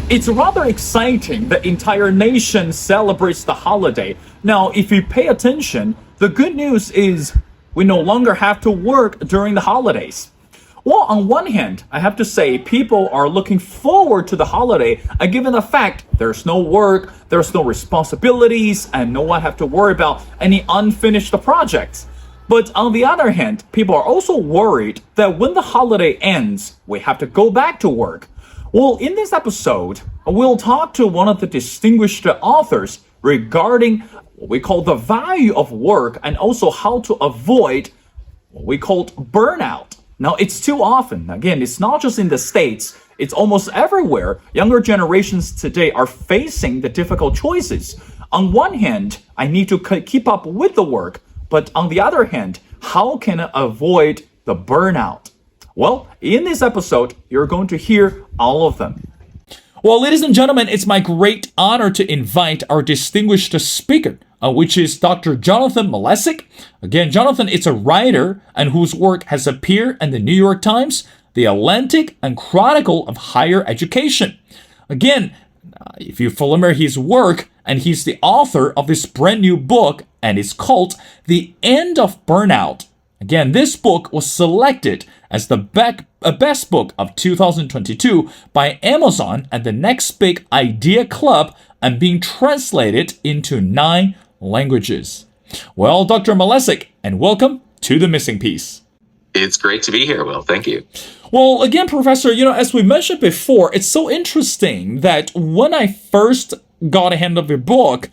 It's rather exciting. The entire nation celebrates the holiday. Now, if you pay attention, the good news is we no longer have to work during the holidays. Well, on one hand, I have to say people are looking forward to the holiday, given the fact there's no work, there's no responsibilities, and no one have to worry about any unfinished projects. But on the other hand, people are also worried that when the holiday ends, we have to go back to work. Well, in this episode, we'll talk to one of the distinguished authors regarding what we call the value of work and also how to avoid what we call burnout. Now, it's too often. Again, it's not just in the States, it's almost everywhere. Younger generations today are facing the difficult choices. On one hand, I need to keep up with the work, but on the other hand, how can I avoid the burnout? Well, in this episode, you're going to hear all of them. Well, ladies and gentlemen, it's my great honor to invite our distinguished speaker, which is Dr. Jonathan Malesic. Again, Jonathan is a writer and whose work has appeared in the New York Times, The Atlantic, and Chronicle of Higher Education. Again, if you familiar his work, and he's the author of this brand new book, and it's called The End of Burnout. Again, this book was selected as the best book of 2022 by Amazon and the Next Big Idea Club and being translated into 9 languages. Well, Dr. Malesic, and welcome to The Missing Piece. It's great to be here, Will. Thank you. Well, again, Professor, as we mentioned before, it's so interesting that when I first got a hand of your book,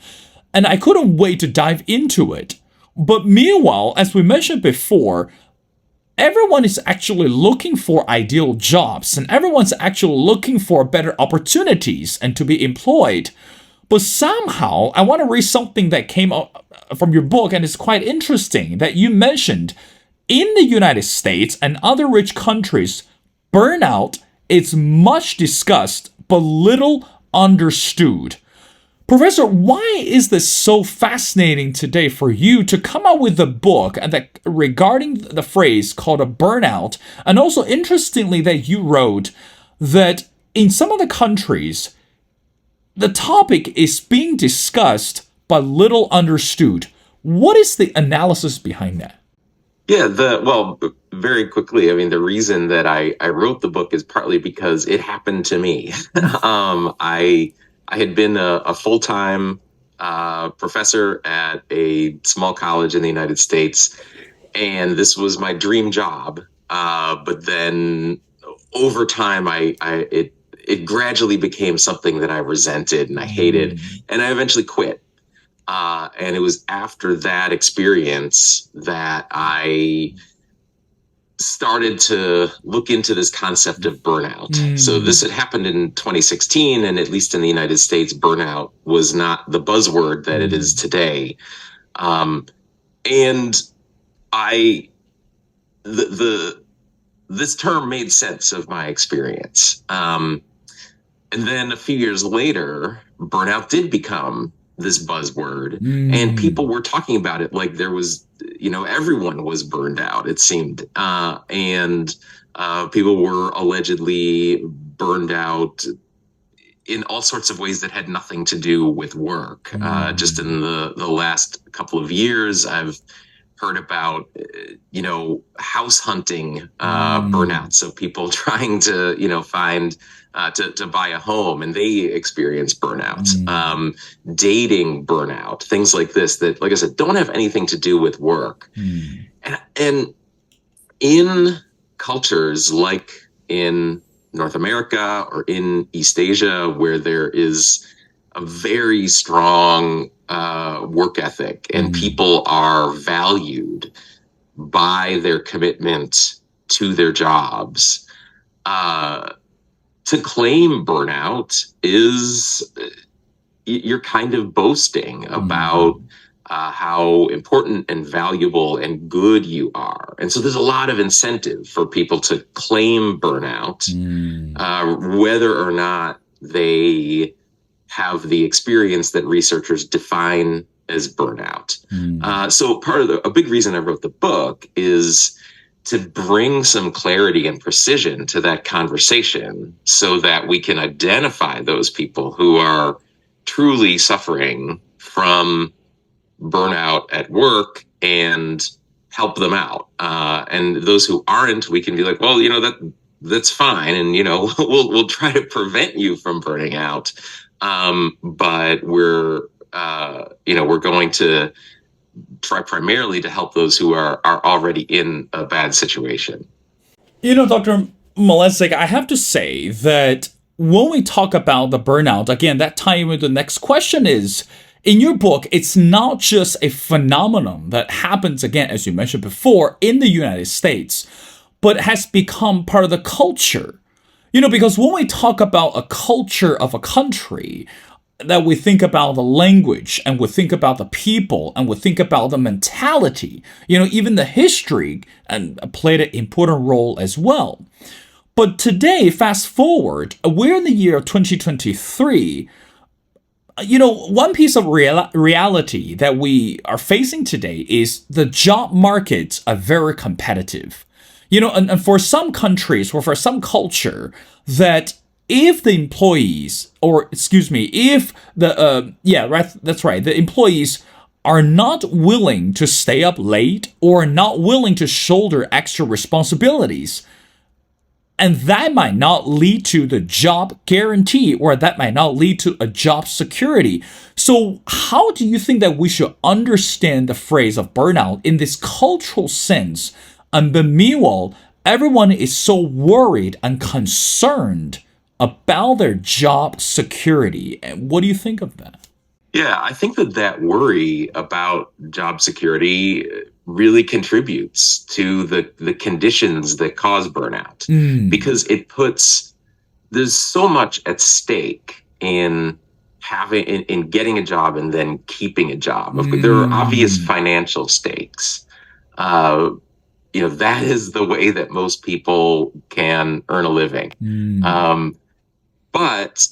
and I couldn't wait to dive into it. But meanwhile, as we mentioned before, everyone is actually looking for ideal jobs, and everyone's actually looking for better opportunities and to be employed. But somehow, I want to read something that came out from your book, and it's quite interesting that you mentioned in the United States and other rich countries, burnout is much discussed but little understood. Professor, why is this so fascinating today for you to come out with a book that regarding the phrase called a burnout, and also interestingly that you wrote that in some of the countries, the topic is being discussed but little understood. What is the analysis behind that? Yeah, very quickly, the reason that I wrote the book is partly because it happened to me. I had been a full-time professor at a small college in the United States, and this was my dream job. But then over time, it gradually became something that I resented and I hated, and I eventually quit. And it was after that experience that I started to look into this concept of burnout. So this had happened in 2016, and at least in the United States, burnout was not the buzzword that it is today. And this term made sense of my experience. And then a few years later, burnout did become this buzzword, and people were talking about it like there was, everyone was burned out, it seemed. And people were allegedly burned out in all sorts of ways that had nothing to do with work. Just in the last couple of years, I've heard about, house hunting burnout. So people trying to, find to buy a home, and they experience burnout, dating burnout, things like this that, like I said, don't have anything to do with work. And in cultures like in North America or in East Asia, where there is a very strong work ethic and people are valued by their commitment to their jobs, to claim burnout is you're kind of boasting about how important and valuable and good you are. And so there's a lot of incentive for people to claim burnout, whether or not they have the experience that researchers define as burnout. So a big reason I wrote the book is to bring some clarity and precision to that conversation so that we can identify those people who are truly suffering from burnout at work and help them out. And those who aren't, we can be like, well, that's fine, and we'll try to prevent you from burning out. But we're going to try primarily to help those who are already in a bad situation. Dr. Malesic, I have to say that when we talk about the burnout, again, that ties with the next question is, in your book, it's not just a phenomenon that happens, again, as you mentioned before, in the United States, but has become part of the culture. Because when we talk about a culture of a country, that we think about the language, and we think about the people, and we think about the mentality, even the history, and played an important role as well. But today, fast forward, we're in the year of 2023. One piece of reality that we are facing today is the job markets are very competitive. And for some countries, or for some culture, that if the employees, if the employees are not willing to stay up late or not willing to shoulder extra responsibilities, and that might not lead to the job guarantee, or that might not lead to a job security. So how do you think that we should understand the phrase of burnout in this cultural sense? But meanwhile, everyone is so worried and concerned about their job security. And what do you think of that? Yeah, I think that worry about job security really contributes to the conditions that cause burnout, because there's so much at stake in getting a job and then keeping a job. There are obvious financial stakes. That is the way that most people can earn a living. But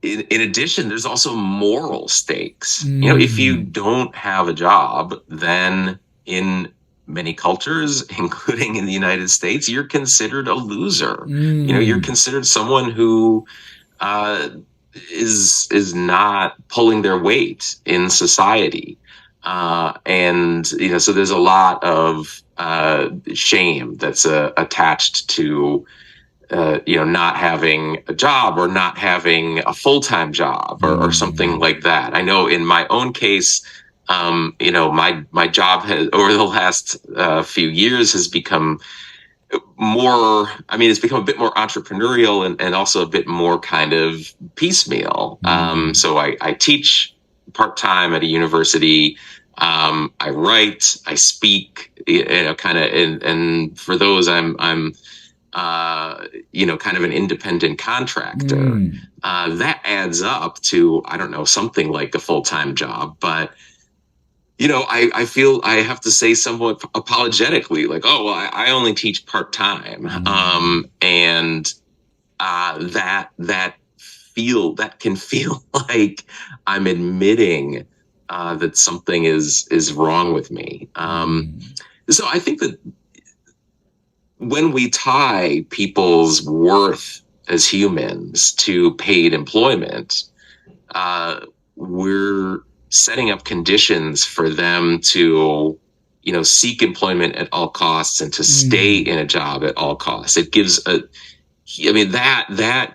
in addition, there's also moral stakes. If you don't have a job, then in many cultures, including in the United States, you're considered a loser. You're considered someone who is not pulling their weight in society. So there's a lot of shame that's attached to not having a job, or not having a full-time job, or something like that. I know in my own case, my job has, over the last few years, has become it's become a bit more entrepreneurial, and also a bit more kind of piecemeal. So I teach part-time at a university. I write, I speak, and for those, I'm kind of an independent contractor. That adds up to, I don't know, something like a full-time job. But, I feel I have to say somewhat apologetically, like, oh, well, I only teach part-time. And that can feel like I'm admitting that something is wrong with me. So I think that when we tie people's worth as humans to paid employment, we're setting up conditions for them to, seek employment at all costs and to stay in a job at all costs. It gives that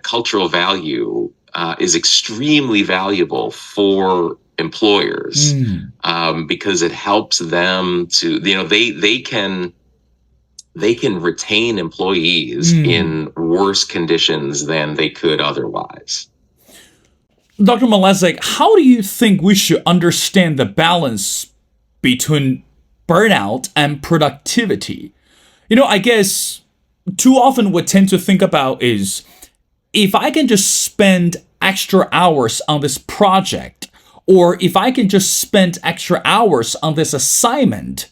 cultural value is extremely valuable for employers, because it helps them to, they can retain employees in worse conditions than they could otherwise. Dr. Malesic, how do you think we should understand the balance between burnout and productivity? I guess too often what we tend to think about is, if I can just spend extra hours on this project, or if I can just spend extra hours on this assignment,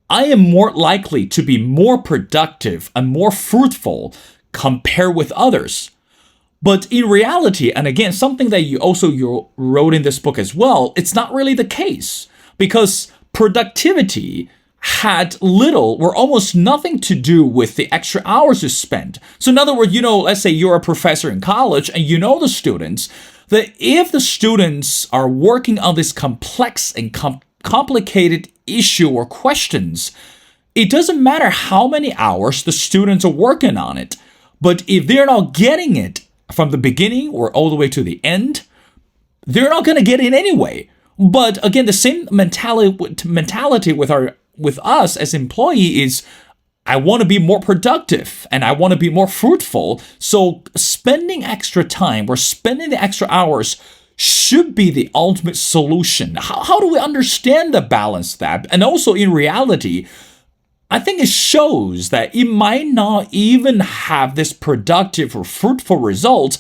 I am more likely to be more productive and more fruitful compared with others. But in reality, and again, something that you wrote in this book as well, it's not really the case, because productivity had little or almost nothing to do with the extra hours you spent. So in other words, let's say you're a professor in college and you know the students, that if the students are working on this complex and complicated issue or questions, it doesn't matter how many hours the students are working on it. But if they're not getting it from the beginning or all the way to the end, they're not going to get it anyway. But again, the same mentality with us as employee is, I want to be more productive and I want to be more fruitful. So spending extra time or spending the extra hours should be the ultimate solution. How do we understand the balance of that? And also in reality, I think it shows that it might not even have this productive or fruitful results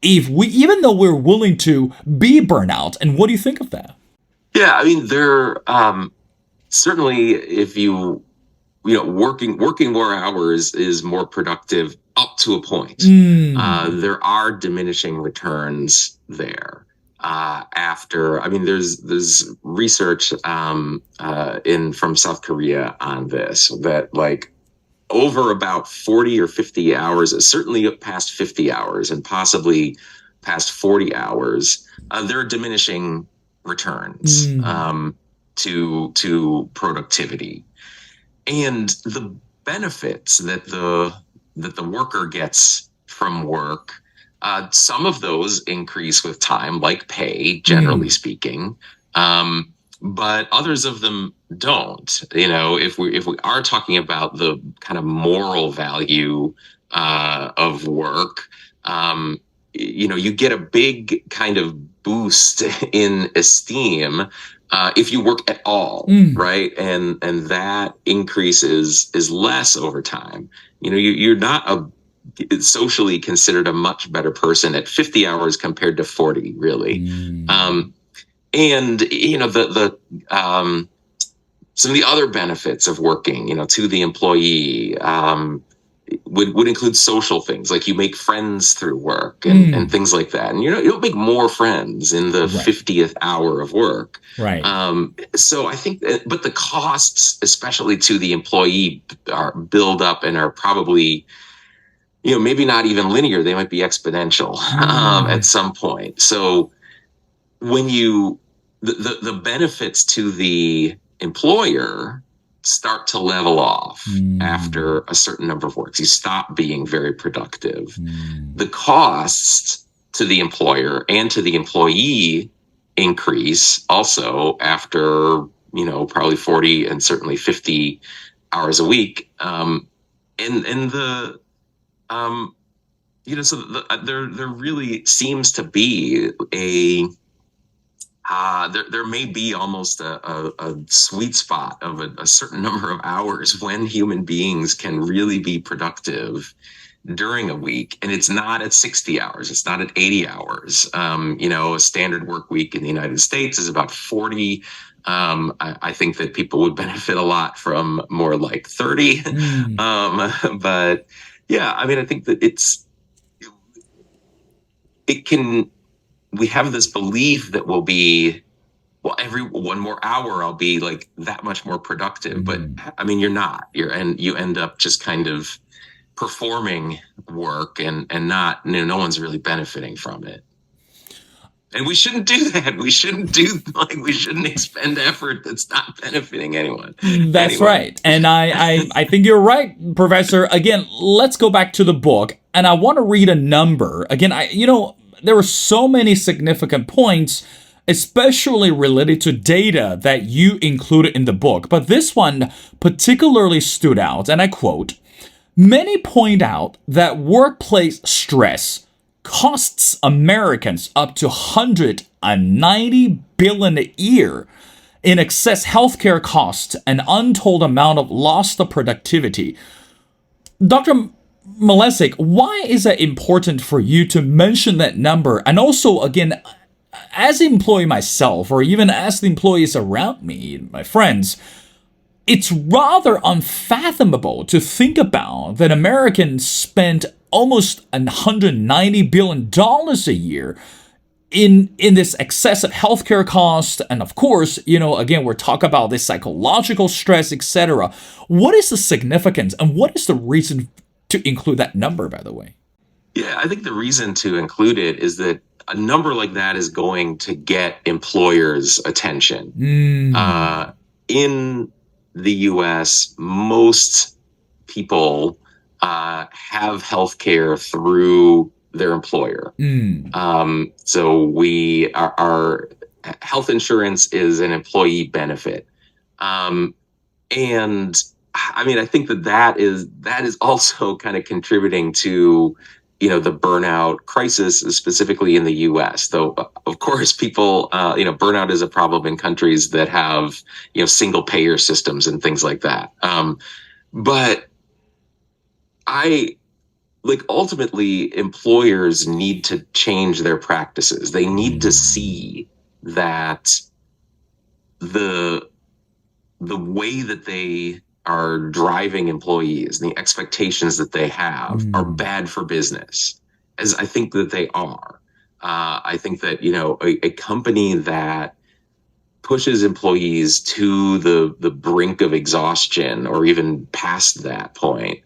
even though we're willing to be burnout. And what do you think of that? Yeah, I mean, there certainly, if working more hours is more productive up to a point. There are diminishing returns there. There's research from South Korea on this, that like over about 40 or 50 hours, certainly past 50 hours and possibly past 40 hours, there are diminishing returns to productivity. And the benefits that the worker gets from work, some of those increase with time, like pay, generally speaking, but others of them don't. If we are talking about the kind of moral value of work, you get a big kind of boost in esteem if you work at all, right? And that increase is less over time. You're not socially considered a much better person at 50 hours compared to 40, really. And some of the other benefits of working, to the employee, would include social things, like you make friends through work and things like that. And you don't make more friends in the 50th hour of work. Right. So I think, but the costs, especially to the employee, are build up and are probably, maybe not even linear. They might be exponential at some point. So when the benefits to the employer start to level off after a certain number of works. You stop being very productive. The costs to the employer and to the employee increase also after, probably 40 and certainly 50 hours a week. There really seems to be there may be almost a sweet spot of a certain number of hours when human beings can really be productive during a week. And it's not at 60 hours. It's not at 80 hours. A standard work week in the United States is about 40. I think that people would benefit a lot from more like 30. But yeah, I mean, I think that we have this belief that every one more hour I'll be like that much more productive. But I mean, you're not. You end up just kind of performing work and not, no one's really benefiting from it. And we shouldn't do that. We shouldn't expend effort that's not benefiting anyone. That's right. And I think you're right, Professor. Again, let's go back to the book. And I want to read a number. Again, there were so many significant points, especially related to data that you included in the book. But this one particularly stood out, and I quote, "Many point out that workplace stress costs Americans up to $190 billion a year in excess healthcare costs and untold amount of lost productivity." Dr. Malesic, why is it important for you to mention that number? And also, again, as an employee myself, or even as the employees around me, my friends, it's rather unfathomable to think about that Americans spend almost $190 billion a year in this excessive healthcare cost, and of course, again, we're talking about this psychological stress, etc. What is the significance and what is the reason to include that number, by the way? Yeah, I think the reason to include it is that a number like that is going to get employers' attention. In the US, most people have health care through their employer. So our health insurance is an employee benefit. And I mean, I think that is also kind of contributing to, the burnout crisis, specifically in the US. Though, of course, people, burnout is a problem in countries that have, single payer systems and things like that. But ultimately, employers need to change their practices. They need to see that the way that they are driving employees, the expectations that they have are bad for business, as I think that they are. I think that, a company that pushes employees to the brink of exhaustion or even past that point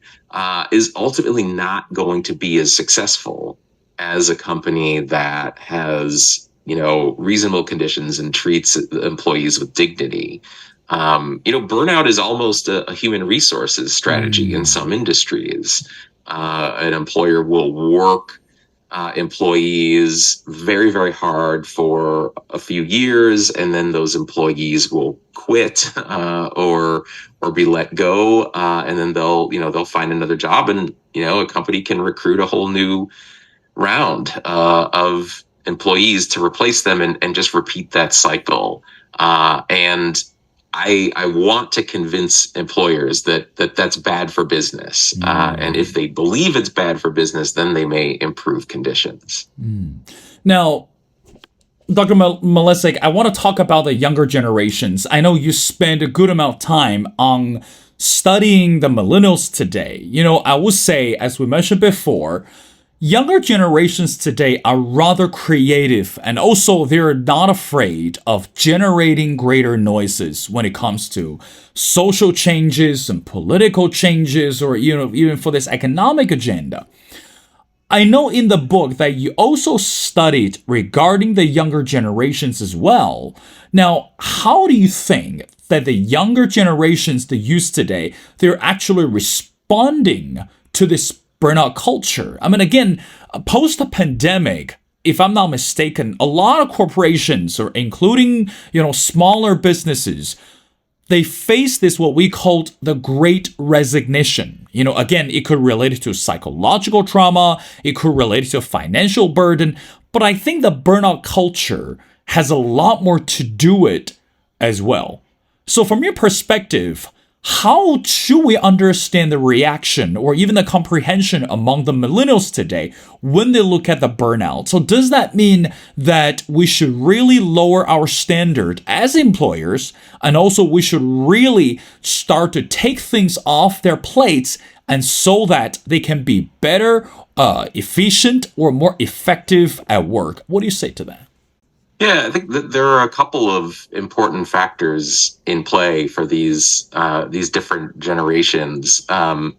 is ultimately not going to be as successful as a company that has, reasonable conditions and treats employees with dignity. Burnout is almost a human resources strategy in some industries. An employer will work employees very, very hard for a few years, and then those employees will quit or be let go, and then they'll find another job, and a company can recruit a whole new round of employees to replace them, and just repeat that cycle. And I want to convince employers that that's bad for business. And if they believe it's bad for business, then they may improve conditions. Now, Dr. Malesic, I want to talk about the younger generations. I know you spend a good amount of time on studying the millennials today. I would say, as we mentioned before, younger generations today are rather creative, and also they're not afraid of generating greater noises when it comes to social changes and political changes, or even for this economic agenda. I know in the book that you also studied regarding the younger generations as well. Now, how do you think that the younger generations, the youth today, they're actually responding to this burnout culture? I mean, again, post the pandemic, if I'm not mistaken, a lot of corporations, or including, smaller businesses, they face this, what we called the great resignation. Again, it could relate to psychological trauma, it could relate to financial burden, but I think the burnout culture has a lot more to do with it as well. So from your perspective, how should we understand the reaction or even the comprehension among the millennials today when they look at the burnout? So does that mean that we should really lower our standard as employers, and also we should really start to take things off their plates, and so that they can be better, efficient, or more effective at work? What do you say to that? Yeah, I think that there are a couple of important factors in play for these different generations. I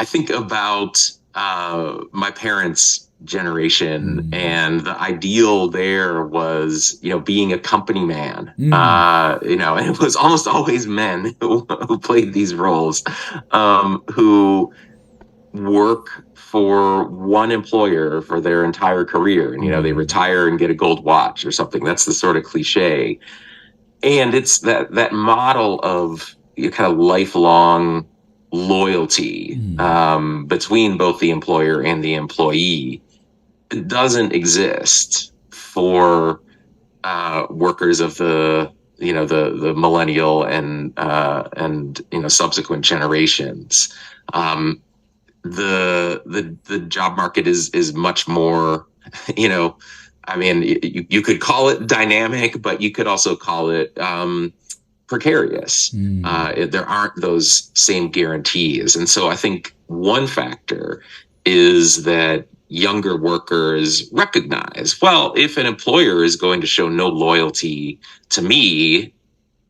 think about my parents' generation, and the ideal there was, being a company man. And it was almost always men who played these roles, who work for one employer for their entire career, and they retire and get a gold watch or something. That's the sort of cliche, and it's that model of kind of lifelong loyalty between both the employer and the employee. It doesn't exist for workers of the millennial and subsequent generations. The job market is much more, I mean, you could call it dynamic, but you could also call it precarious. There aren't those same guarantees. And so I think one factor is that younger workers recognize, well, if an employer is going to show no loyalty to me,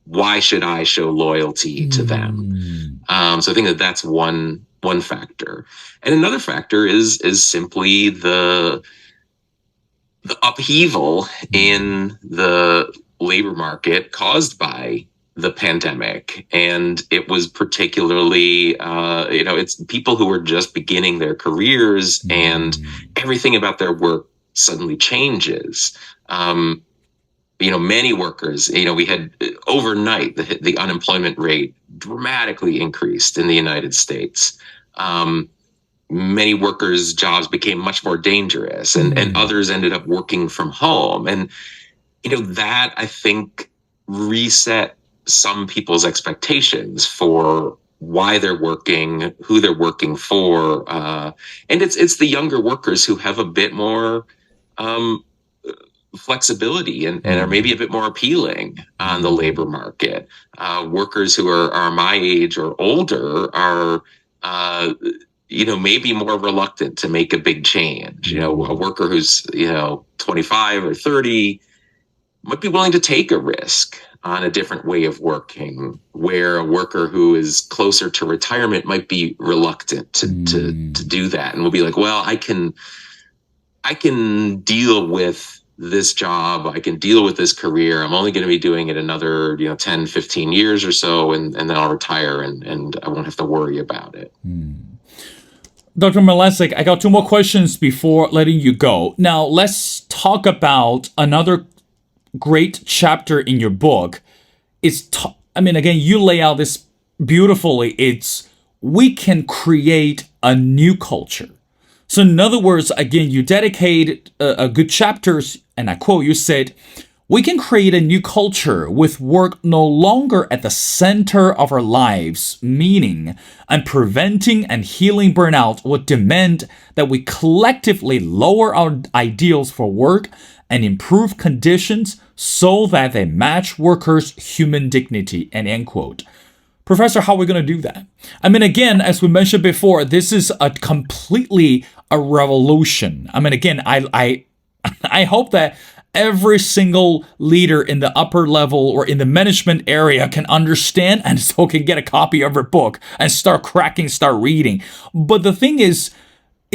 why should I show loyalty to them? So I think that that's one factor, and another factor is simply the upheaval in the labor market caused by the pandemic. And it was particularly, it's people who were just beginning their careers, and everything about their work suddenly changes. Many workers, we had overnight, the unemployment rate dramatically increased in the United States. Many workers' jobs became much more dangerous, and others ended up working from home. And, that I think reset some people's expectations for why they're working, who they're working for. And it's the younger workers who have a bit more flexibility and are maybe a bit more appealing on the labor market. Workers who are my age or older are maybe more reluctant to make a big change. A worker who's, 25 or 30 might be willing to take a risk on a different way of working, where a worker who is closer to retirement might be reluctant to do that. And will be like, well, I can deal with this job. I can deal with this career. I'm only going to be doing it another, 10, 15 years or so. And then I'll retire and I won't have to worry about it. Dr. Malesic, I got two more questions before letting you go. Now, let's talk about another great chapter in your book. Again, you lay out this beautifully. It's we can create a new culture. So in other words, again, you dedicated a good chapters, and I quote, you said, we can create a new culture with work no longer at the center of our lives, meaning and preventing and healing burnout would demand that we collectively lower our ideals for work and improve conditions so that they match workers' human dignity, and end quote. Professor, how are we going to do that? Again, as we mentioned before, this is completely a revolution. Again, I hope that every single leader in the upper level or in the management area can understand and so can get a copy of her book and start reading. But the thing is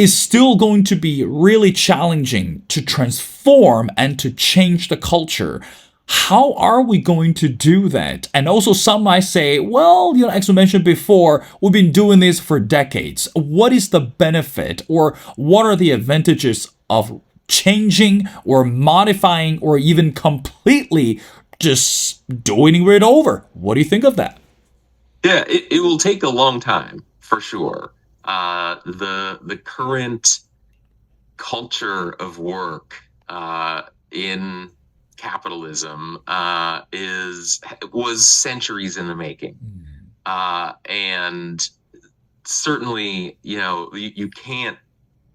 still going to be really challenging to transform and to change the culture. How are we going to do that? And also some might say, well, as we mentioned before, we've been doing this for decades. What is the benefit or what are the advantages of changing or modifying or even completely just doing it over? What do you think of that? Yeah, it will take a long time, for sure. The current culture of work in capitalism was centuries in the making, and certainly, you can't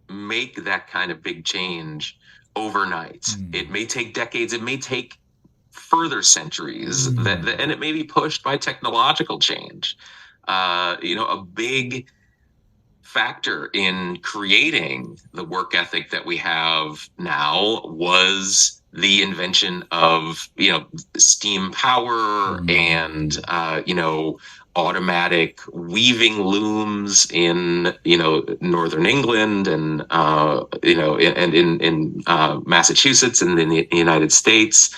make that kind of big change overnight. It may take decades. It may take further centuries, and it may be pushed by technological change. A big factor in creating the work ethic that we have now was the invention of steam power and automatic weaving looms in northern England and in Massachusetts and in the United States.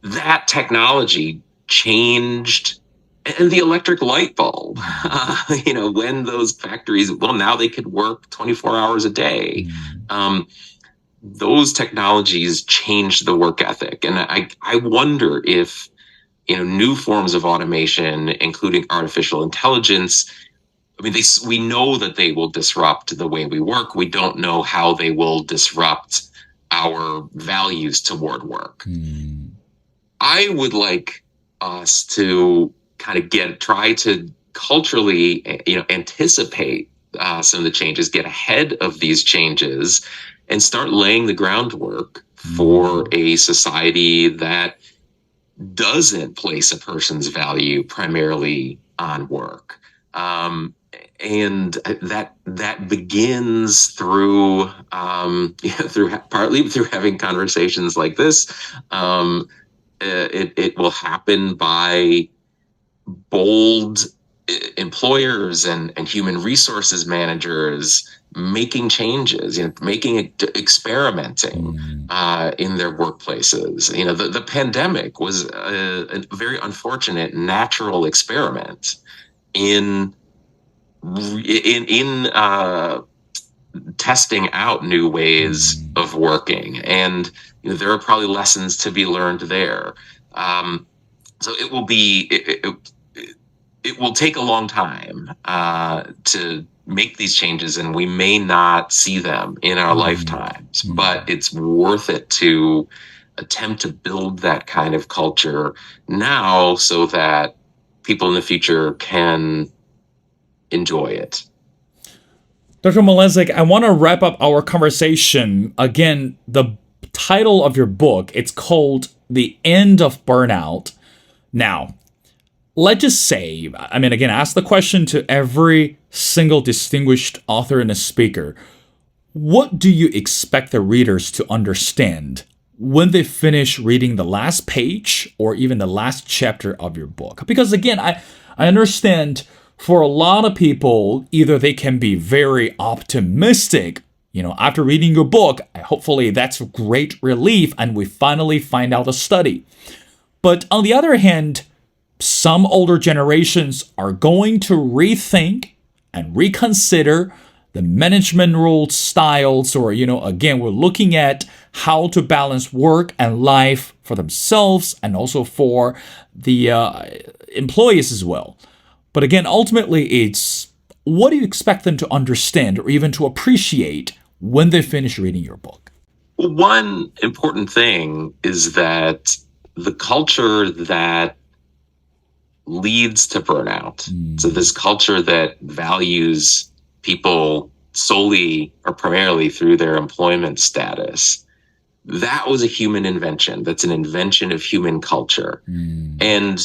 That technology changed. And the electric light bulb, when those factories, now they could work 24 hours a day. Those technologies changed the work ethic. And I wonder if, new forms of automation, including artificial intelligence, we know that they will disrupt the way we work. We don't know how they will disrupt our values toward work. I would like us to kind of try to culturally, anticipate some of the changes, get ahead of these changes, and start laying the groundwork for a society that doesn't place a person's value primarily on work. and that begins through partly through having conversations like this. It will happen by bold employers and human resources managers making changes, experimenting in their workplaces. The pandemic was a very unfortunate natural experiment in testing out new ways of working, and there are probably lessons to be learned there. So it will be it will take a long time to make these changes, and we may not see them in our lifetimes, but it's worth it to attempt to build that kind of culture now so that people in the future can enjoy it. Dr. Malesic, I want to wrap up our conversation. Again, the title of your book, it's called The End of Burnout. Now, let's just say, again, ask the question to every single distinguished author and a speaker. What do you expect the readers to understand when they finish reading the last page or even the last chapter of your book? Because again, I understand for a lot of people, either they can be very optimistic, after reading your book, hopefully that's a great relief and we finally find out a study. But on the other hand, some older generations are going to rethink and reconsider the management role styles, or, again, we're looking at how to balance work and life for themselves and also for the employees as well. But again, ultimately, it's what do you expect them to understand or even to appreciate when they finish reading your book? Well, one important thing is that the culture that leads to burnout, so this culture that values people solely or primarily through their employment status, that was a human invention. That's an invention of human culture. And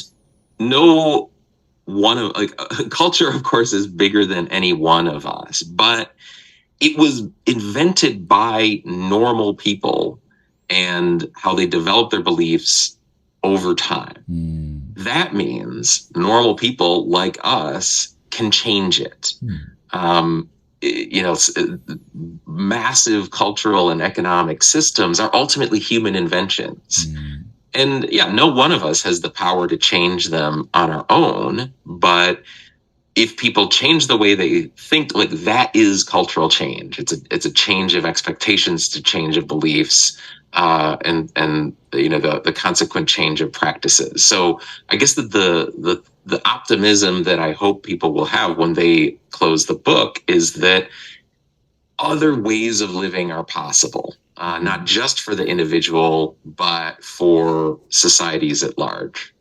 no one of culture, of course, is bigger than any one of us, but it was invented by normal people and how they develop their beliefs over time. That means normal people like us can change it. Massive cultural and economic systems are ultimately human inventions. And no one of us has the power to change them on our own. But if people change the way they think, that is cultural change. It's a change of expectations, to change of beliefs, and the consequent change of practices. So I guess that the optimism that I hope people will have when they close the book is that other ways of living are possible. Not just for the individual, but for societies at large.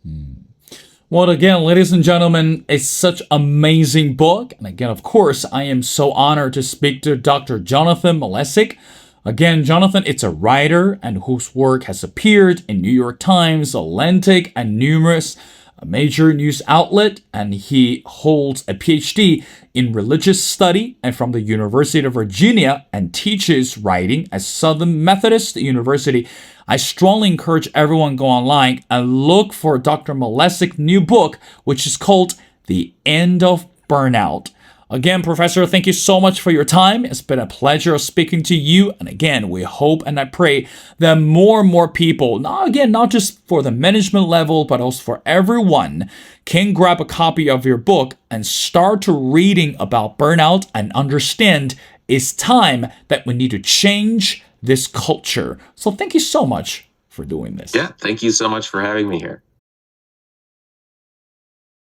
Well, again, ladies and gentlemen, it's such an amazing book. And again, of course, I am so honored to speak to Dr. Jonathan Malesic. Again, Jonathan, it's a writer and whose work has appeared in New York Times, Atlantic, and numerous major news outlet, and he holds a PhD in religious study and from the University of Virginia and teaches writing at Southern Methodist University. I strongly encourage everyone go online and look for Dr. Malesic's new book, which is called The End of Burnout. Again, Professor, thank you so much for your time. It's been a pleasure speaking to you. And again, we hope and I pray that more and more people, not just for the management level, but also for everyone, can grab a copy of your book and start to reading about burnout and understand it's time that we need to change this culture. So thank you so much for doing this. Yeah, thank you so much for having me here.